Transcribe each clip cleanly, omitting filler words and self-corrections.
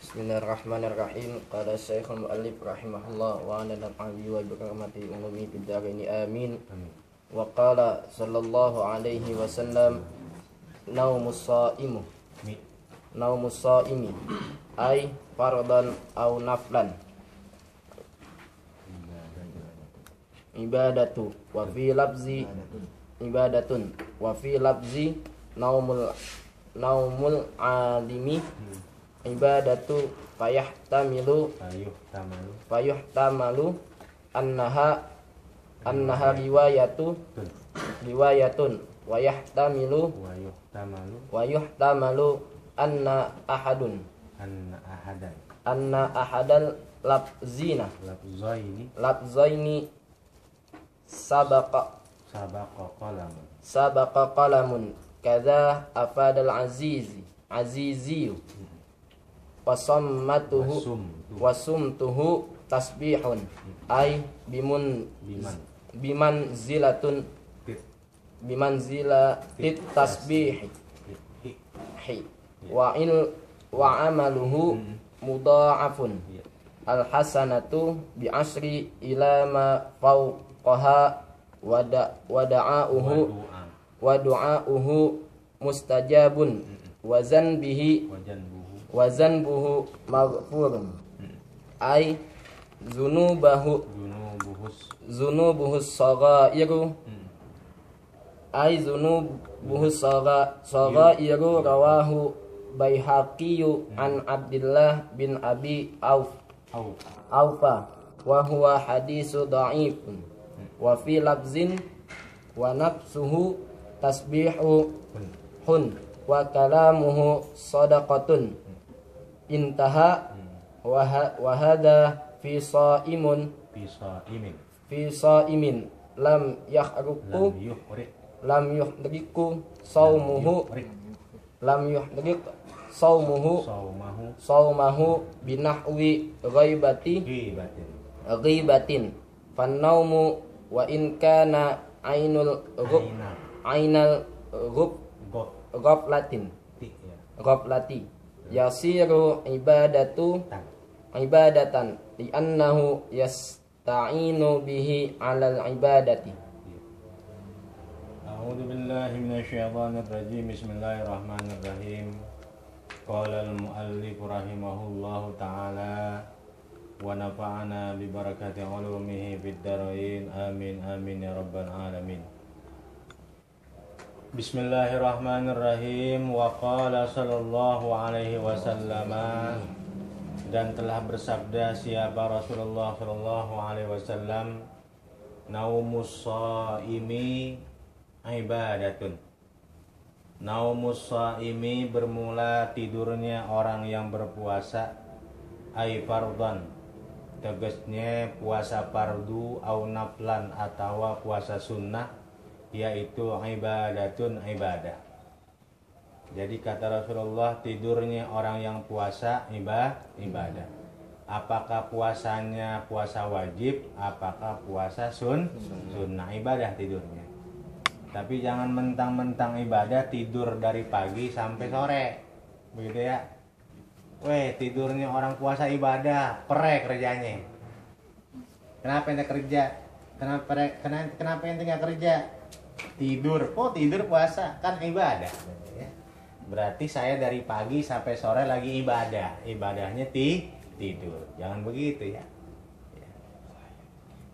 Bismillahirrahmanirrahim. Qala Syekhul Mu'allif rahimahullah wa ana naf'i wa bikarmati umumi fid dharaini amin. Wa qala sallallahu alaihi wasallam naumus shaimi ay fardan aw naflan ibadatu wa fi lafzi ibadatun wa fi lafzi naumul alimi ibadatu fayuhtamalu annaha riwayatun wa yuhtamalu anna ahadal labzaini sabaqa qalamun kadza afadal aziziyu wasumtuhu tasbihun ay bimanzilatit tasbihi wa amaluhu mudha'afun alhasanatu bi asri ila ma fawqaha wa du'a'uhu mustajabun wa zanbuhu maghfurun ay zunubuhus saghairu rawahu Baihaqiyyu an Abdullah bin Abi Aufa wa huwa hadisu dha'ifun wa fi lafzin wa nafsuhu tasbihu wa kalamuhu sadaqatun intaha wa hadha fi shaimin lam yuhdriku sawmuhu binahwi ghibatin fannaumu wa in kana ainal ghaflati yasiru ibadatan li'annahu yasta'inu bihi 'alal ibadati. A'udzu billahi minasyaitonir rajim. Bismillahirrahmanirrahim. Qala al-muallif rahimahullahu ta'ala wa nafa'ana bi barakati ulumihi fid dharain amin amin ya rabbal alamin. Bismillahirrahmanirrahim. Wa qala sallallahu alaihi wasallam, dan telah bersabda siapa Rasulullah sallallahu alaihi wasallam, naumus shaimi ibadatun. Naumus shaimi bermula tidurnya orang yang berpuasa, ai fardhan, tegasnya puasa fardu, au naflan atau puasa sunnah, yaitu ibadatun ibadah. Jadi kata Rasulullah, tidurnya orang yang puasa ibadah. Apakah puasanya puasa wajib, apakah puasa sunnah, ibadah tidurnya. Tapi jangan mentang-mentang ibadah tidur dari pagi sampai sore, begitu ya. Tidurnya orang puasa ibadah, perek kerjanya. Kenapa ente kerja? Kenapa ente nggak kerja? Tidur. Tidur puasa kan ibadah. Berarti saya dari pagi sampai sore lagi ibadah. Ibadahnya tidur. Jangan begitu ya.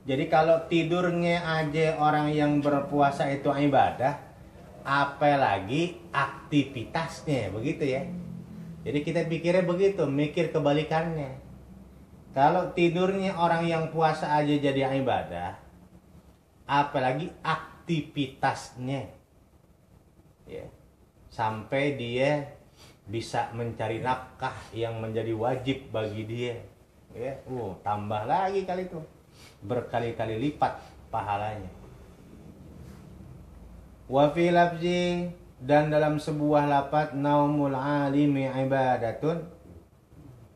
Jadi kalau tidurnya aja orang yang berpuasa itu ibadah, apalagi aktivitasnya, begitu ya. Jadi kita pikirnya begitu, mikir kebalikannya. Kalau tidurnya orang yang puasa aja jadi ibadah, apalagi aktivitasnya, ya, sampai dia bisa mencari nafkah yang menjadi wajib bagi dia, ya, tambah lagi kali itu, berkali-kali lipat pahalanya. Wa fi lafzi, dan dalam sebuah lafaz, naumul alimi ibadatun,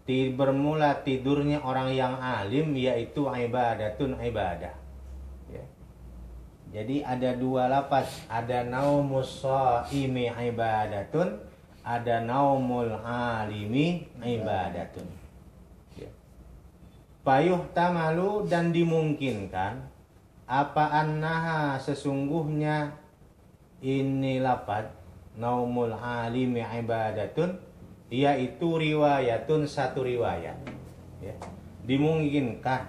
bermula tidurnya orang yang alim yaitu ibadatun ibadah. Ya. Jadi ada dua lafaz, ada naumus shaimi ibadatun, ada naumul alimi ibadatun. Ya. Payuh tamalu dan dimungkinkan apa annaha sesungguhnya ini lapad naumul alimi ibadatun, yaitu riwayatun satu riwayat. Ya. Dimungkinkan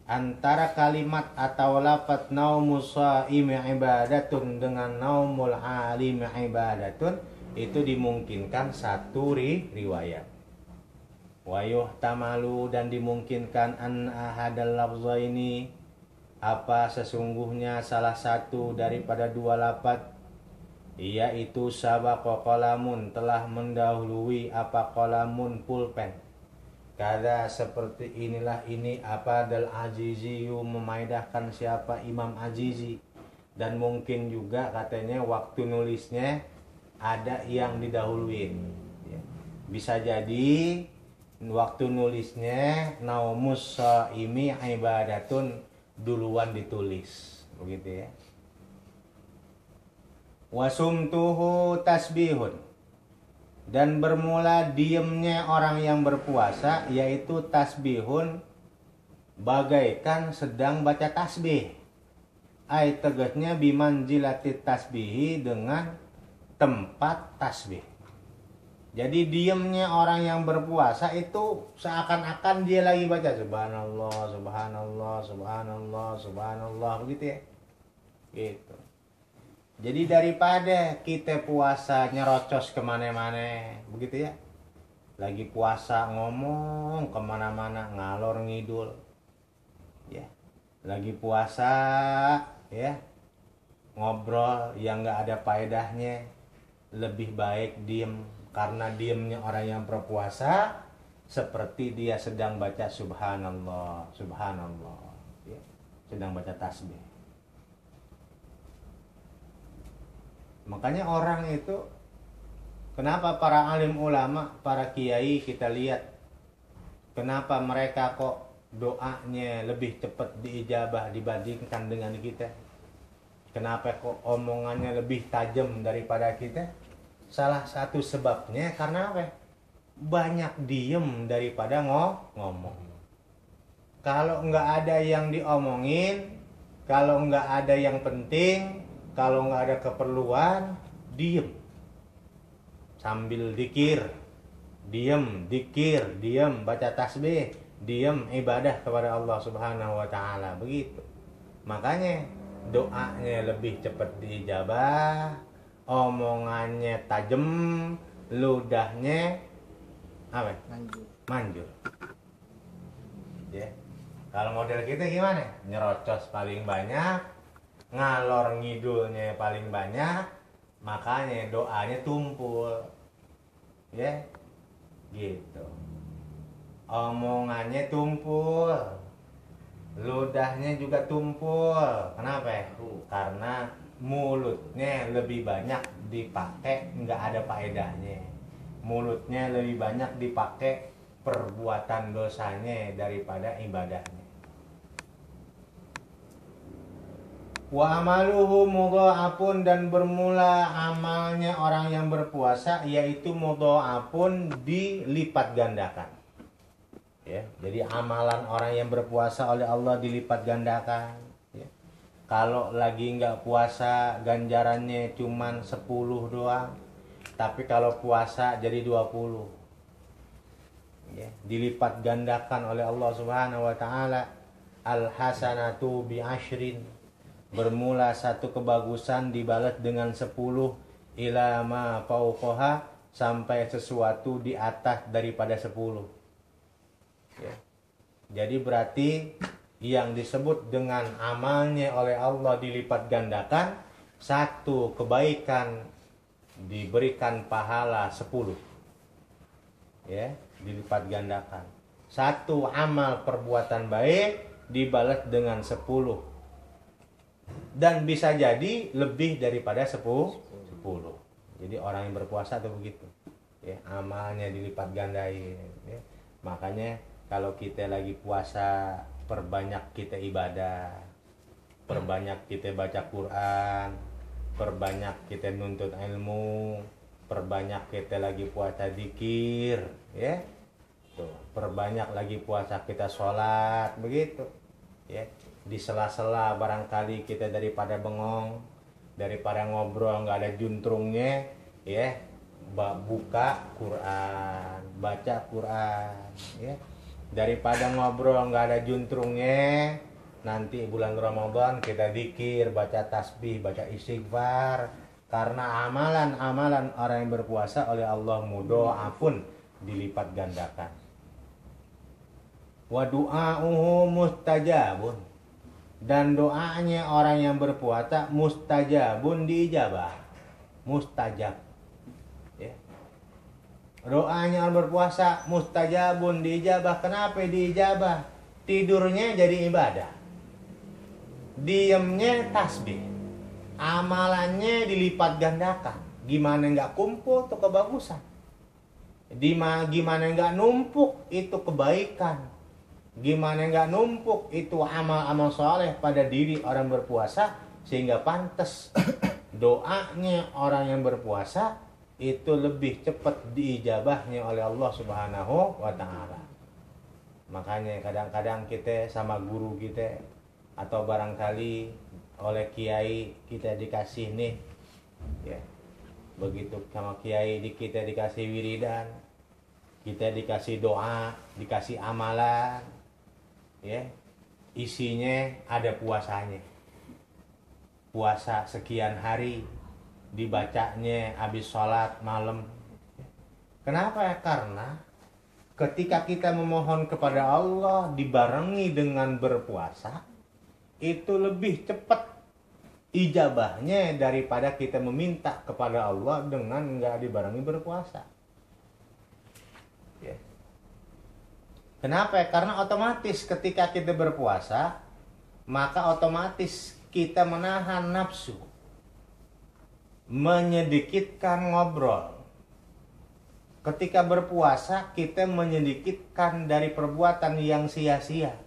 antara kalimat atau lafaz naumus shaimi ibadatun dengan naumul alimi ibadatun itu dimungkinkan satu riwayat. Wa yuhtamalu dan dimungkinkan an ahadal lafzaini apa sesungguhnya salah satu daripada dua lafaz, yaitu sabaqa qalamun telah mendahului apa qalamun pulpen. Kada seperti inilah ini apa dal Aziziyu memaidahkan siapa Imam Azizi, dan mungkin juga katanya waktu nulisnya ada yang didahuluin. Ya. Bisa jadi waktu nulisnya naumus shaimi ibadatun duluan ditulis, begitu ya. Wasumtuhu tasbihun dan bermula diemnya orang yang berpuasa yaitu tasbihun bagaikan sedang baca tasbih. Ai tegasnya bimanzilati tasbihi dengan tempat tasbih. Jadi diemnya orang yang berpuasa itu seakan-akan dia lagi baca subhanallah, subhanallah, subhanallah, subhanallah, begitu ya. Gitu. Jadi daripada kita puasa nyerocos kemana-mana, begitu ya. Lagi puasa ngomong kemana-mana ngalor ngidul, ya. Lagi puasa, ya, ngobrol yang nggak ada faedahnya, lebih baik diem. Karena diemnya orang yang berpuasa seperti dia sedang baca subhanallah, subhanallah, ya. Sedang baca tasbih. Makanya orang itu, kenapa para alim ulama, para kiai kita lihat, kenapa mereka kok doanya lebih cepat diijabah dibandingkan dengan kita? Kenapa kok omongannya lebih tajam daripada kita? Salah satu sebabnya karena apa? Banyak diem daripada ngomong. Kalau nggak ada yang diomongin, kalau nggak ada yang penting, kalau nggak ada keperluan, diem. Sambil dikir, diem, dikir, diem, baca tasbih, diem, ibadah kepada Allah Subhanahu wa Ta'ala. Begitu. Makanya doanya lebih cepat diijabah, omongannya tajam, ludahnya apa? Manjur. Ya. Kalau model kita gimana? Nyerocos paling banyak, ngalor ngidulnya paling banyak, makanya doanya tumpul, ya, gitu. Omongannya tumpul, ludahnya juga tumpul. Kenapa? Karena mulutnya lebih banyak dipakai nggak ada faedahnya. Mulutnya lebih banyak dipakai perbuatan dosanya daripada ibadahnya. Wa amaluhu mudha'afun dan bermula amalnya orang yang berpuasa yaitu mudha'afun dilipat gandakan. Ya, jadi amalan orang yang berpuasa oleh Allah dilipat gandakan. Ya. Kalau lagi nggak puasa ganjarannya cuman 10 doang, tapi kalau puasa jadi 20. Ya, dilipat gandakan oleh Allah Subhanahu wa Ta'ala. Al hasanatu bi asyrin, bermula satu kebagusan dibalas dengan 10 ila ma fauqaha, sampai sesuatu di atas daripada 10. Ya. Jadi berarti yang disebut dengan amalnya oleh Allah dilipat gandakan, satu kebaikan diberikan pahala 10. Ya, dilipat gandakan. Satu amal perbuatan baik dibalas dengan 10. Dan bisa jadi lebih daripada 10. Jadi orang yang berpuasa itu begitu. Ya, amalnya dilipat gandain. Ya. Makanya kalau kita lagi puasa, perbanyak kita ibadah, perbanyak kita baca Quran, perbanyak kita nuntut ilmu, perbanyak kita lagi puasa zikir, ya. Tuh, perbanyak lagi puasa kita sholat, begitu. Ya, di sela-sela barangkali kita daripada bengong, daripada ngobrol nggak ada juntrungnya, ya, buka Quran, baca Quran, ya. Daripada ngobrol nggak ada juntrungnya, nanti bulan Ramadan kita zikir, baca tasbih, baca istighfar, karena amalan-amalan orang yang berpuasa oleh Allah mudha'afun, dilipat gandakan. Wa du'a'uhu mustajabun, dan doanya orang yang berpuasa mustajabun, diijabah, mustajab, ya. Doanya orang berpuasa mustajabun, diijabah. Kenapa diijabah? Tidurnya jadi ibadah, diamnya tasbih, amalannya dilipat gandakan. Gimana nggak kumpul tuh kebagusan, gimana nggak numpuk itu kebaikan, gimana nggak numpuk itu amal-amal soleh pada diri orang berpuasa, sehingga pantas doanya orang yang berpuasa itu lebih cepat diijabahnya oleh Allah Subhanahu wa Ta'ala. Makanya kadang-kadang kita sama guru kita, atau barangkali oleh kiai kita dikasih nih, ya, begitu sama kiai kita dikasih wiridan, kita dikasih doa, dikasih amalan, ya, isinya ada puasanya, puasa sekian hari, dibacanya habis sholat malam. Kenapa? Karena ketika kita memohon kepada Allah dibarengi dengan berpuasa, itu lebih cepat ijabahnya daripada kita meminta kepada Allah dengan nggak dibarengi berpuasa. Ya. Kenapa? Karena otomatis ketika kita berpuasa, maka otomatis kita menahan nafsu, menyedikitkan ngobrol. Ketika berpuasa, kita menyedikitkan dari perbuatan yang sia-sia,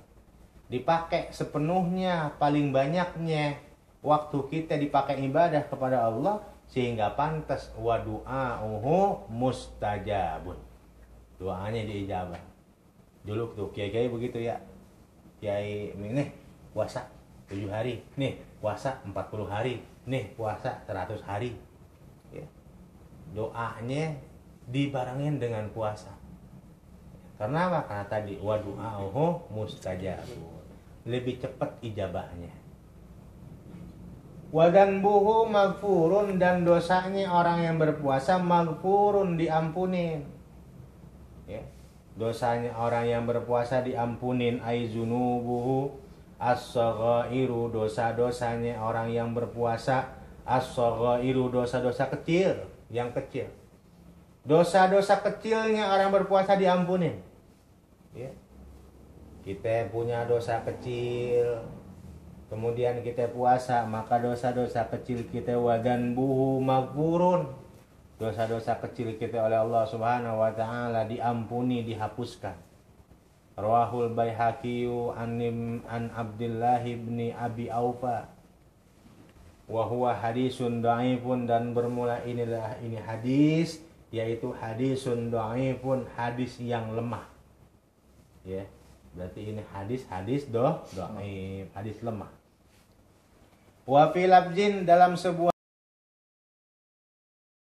dipakai sepenuhnya, paling banyaknya waktu kita dipakai ibadah kepada Allah, sehingga pantas wa du'a'uhu mustajabun, doanya diijabah. Dulu tuh kiai-kiai begitu ya, kiai nih puasa 7 hari, nih puasa 40 hari, nih puasa 100 hari, ya. Doanya dibarengin dengan puasa. Karena apa? Karena tadi wa du'a'uhu mustajabun, lebih cepat ijabahnya. Wa dzanbuhu maghfurun, dan dosanya orang yang berpuasa maghfurun, diampunin. Ya. Dosanya orang yang berpuasa diampunin, aizunubuhu as-saghairu, dosa-dosanya orang yang berpuasa, as-saghairu, dosa-dosa kecil, yang kecil. Dosa-dosa kecilnya orang berpuasa diampunin. Ya. Kita punya dosa kecil, kemudian kita puasa, maka dosa-dosa kecil kita wadanbuhu maghfurun, dosa-dosa kecil kita oleh Allah Subhanahu wa Ta'ala diampuni, dihapuskan. Rawahul Baihaqi an Abdullah bin Abi Aufa wa huwa hadisun dhaifun, dan bermula ini hadis, yaitu hadisun dhaifun, hadis yang lemah. Ya, berarti ini hadis dhaif, hadis lemah. Wa fi labjin, dalam sebuah